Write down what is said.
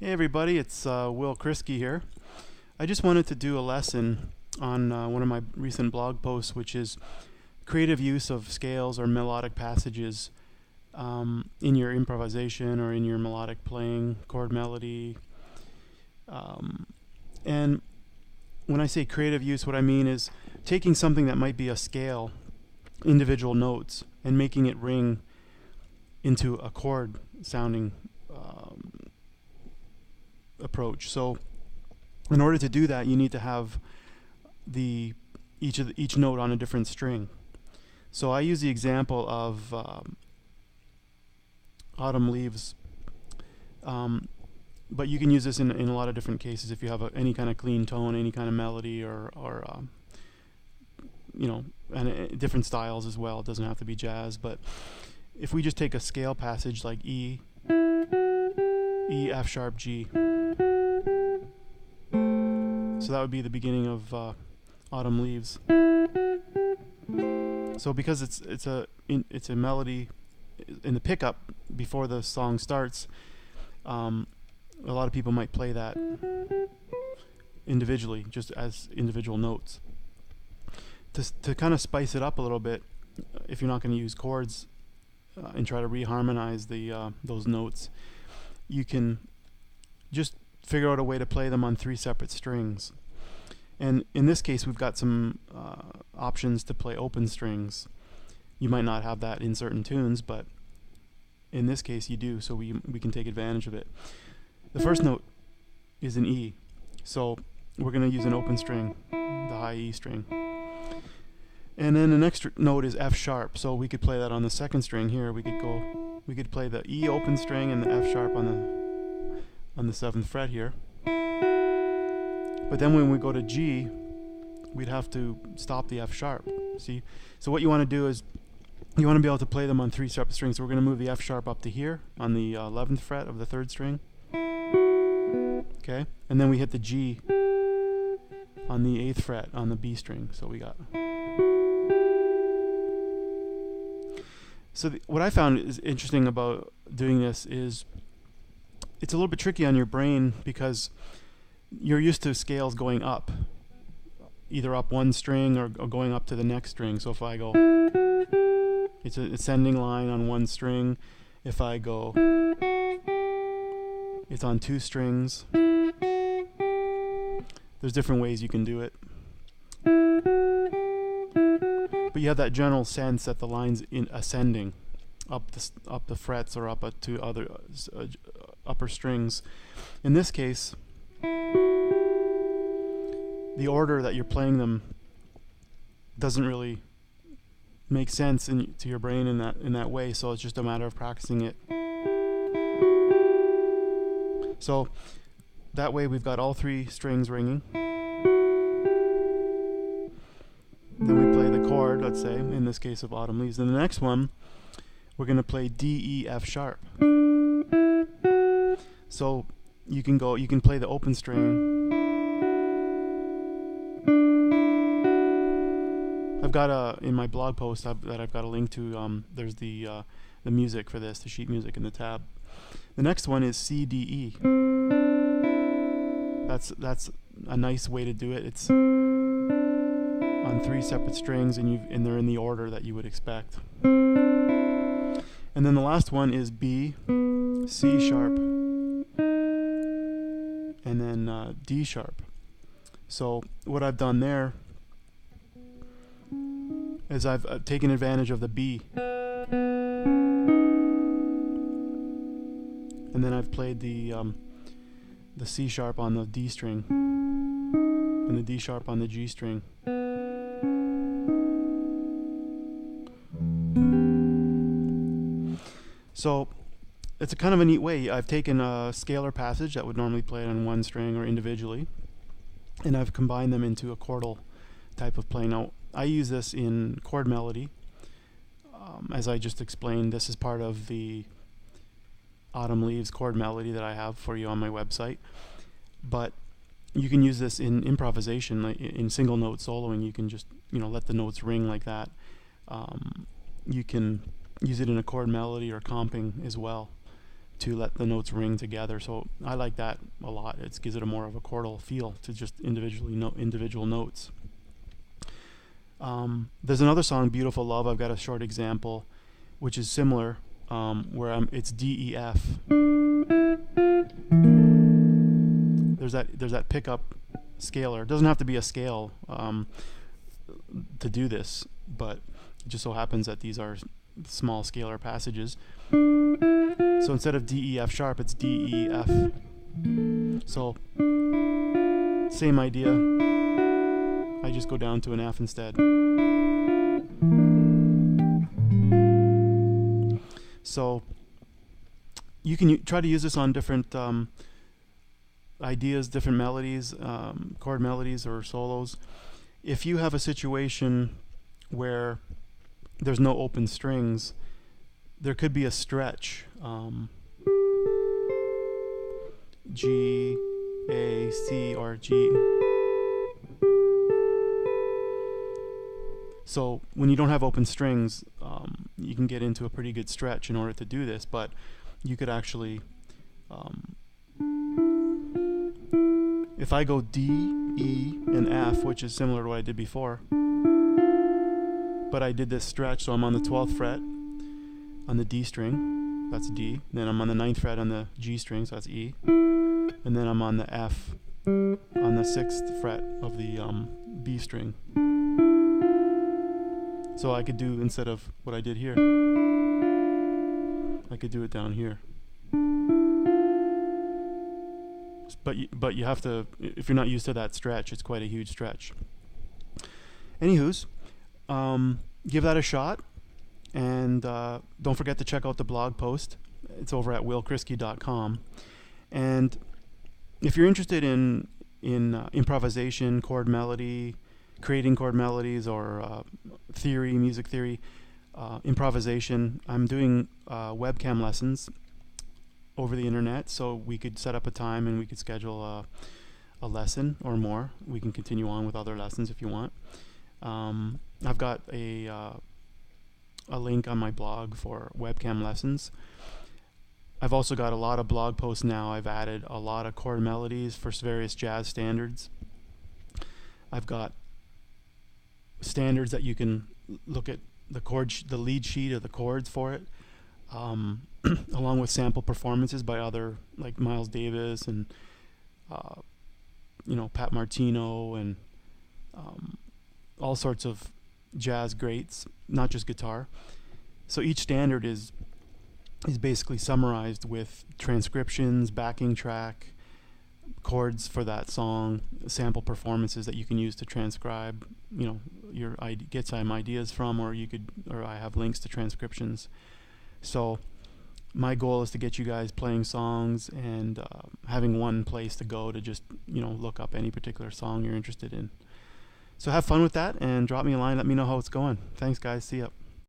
Hey everybody, it's Will Krisky here. I just wanted to do a lesson on one of my recent blog posts, which is creative use of scales or melodic passages in your improvisation or in your melodic playing, chord melody. And when I say creative use, what I mean is taking something that might be a scale, individual notes, and making it ring into a chord sounding approach. So in order to do that, you need to have each note on a different string. So I use the example of Autumn Leaves, but you can use this in a lot of different cases if you have any kind of clean tone, any kind of melody, or and different styles as well. It doesn't have to be jazz, but if we just take a scale passage like E, F sharp, G. So that would be the beginning of Autumn Leaves. So because it's a melody in the pickup before the song starts, a lot of people might play that individually, just as individual notes. To kind of spice it up a little bit, if you're not going to use chords and try to reharmonize those notes, you can just figure out a way to play them on 3 separate strings. And in this case, we've got some options to play open strings. You might not have that in certain tunes, but in this case you do, so we can take advantage of it. The first note is an E, so we're going to use an open string, the high E string. And then the next note is F sharp, so we could play that on the second string here. We could play the E open string and the F sharp on the 7th fret here. But then when we go to G, we'd have to stop the F sharp. See? So what you want to do is you want to be able to play them on 3 separate strings. So we're going to move the F sharp up to here on the 11th fret of the 3rd string. Okay? And then we hit the G on the 8th fret on the B string. So we got... So what I found is interesting about doing this is it's a little bit tricky on your brain because you're used to scales going up, either up one string or going up to the next string. So if I go, it's an ascending line on one string. If I go, it's on 2 strings. There's different ways you can do it. But you have that general sense that the line's ascending up the frets or up to other upper strings. In this case, the order that you're playing them doesn't really make sense to your brain in that way. So it's just a matter of practicing it. So that way we've got all 3 strings ringing. Then we play the chord, let's say, in this case of Autumn Leaves. And the next one, we're going to play D, E, F sharp. So you can play the open string. I've got in my blog post that I've got a link to, there's the music for this, the sheet music in the tab. The next one is C, D, E. That's a nice way to do it. It's on 3 separate strings, and they're in the order that you would expect. And then the last one is B, C sharp, and then D sharp. So what I've done there is I've taken advantage of the B, and then I've played the C sharp on the D string and the D sharp on the G string. So it's a kind of a neat way. I've taken a scalar passage that would normally play on one string or individually, and I've combined them into a chordal type of playing. Now, I use this in chord melody. As I just explained, this is part of the Autumn Leaves chord melody that I have for you on my website. But you can use this in improvisation, like in single note soloing. You can just let the notes ring like that. You can use it in a chord melody or comping as well to let the notes ring together. So I like that a lot. It gives it a more of a chordal feel to just individual notes. There's another song, Beautiful Love. I've got a short example, which is similar, where it's D, E, F. There's that pickup scalar. It doesn't have to be a scale to do this, but it just so happens that these are small scalar passages. So instead of D, E, F sharp, it's D, E, F. So same idea. I just go down to an F instead. So you can try to use this on different ideas, different melodies, chord melodies or solos. If you have a situation where there's no open strings, there could be a stretch. G, A, C, or G. So when you don't have open strings, you can get into a pretty good stretch in order to do this, but you could actually, if I go D, E, and F, which is similar to what I did before, but I did this stretch, so I'm on the 12th fret on the D string, that's D, then I'm on the 9th fret on the G string, so that's E, and then I'm on the F on the 6th fret of the B string. So I could do, instead of what I did here, I could do it down here. But you have to, if you're not used to that stretch, it's quite a huge stretch. Anywho's, give that a shot, and don't forget to check out the blog post. It's over at willkrisky.com. And if you're interested in improvisation, chord melody, creating chord melodies, or theory, music theory, improvisation, I'm doing webcam lessons over the internet, so we could set up a time and we could schedule a lesson or more. We can continue on with other lessons if you want. I've got a link on my blog for webcam lessons. I've also got a lot of blog posts now. I've added a lot of chord melodies for various jazz standards. I've got standards that you can look at the lead sheet of the chords for it, along with sample performances by other, like Miles Davis and Pat Martino and all sorts of jazz greats, not just guitar. So each standard is basically summarized with transcriptions, backing track, chords for that song, sample performances that you can use to transcribe, get some ideas from, or I have links to transcriptions. So my goal is to get you guys playing songs and having one place to go to just look up any particular song you're interested in. So have fun with that and drop me a line. Let me know how it's going. Thanks, guys. See ya.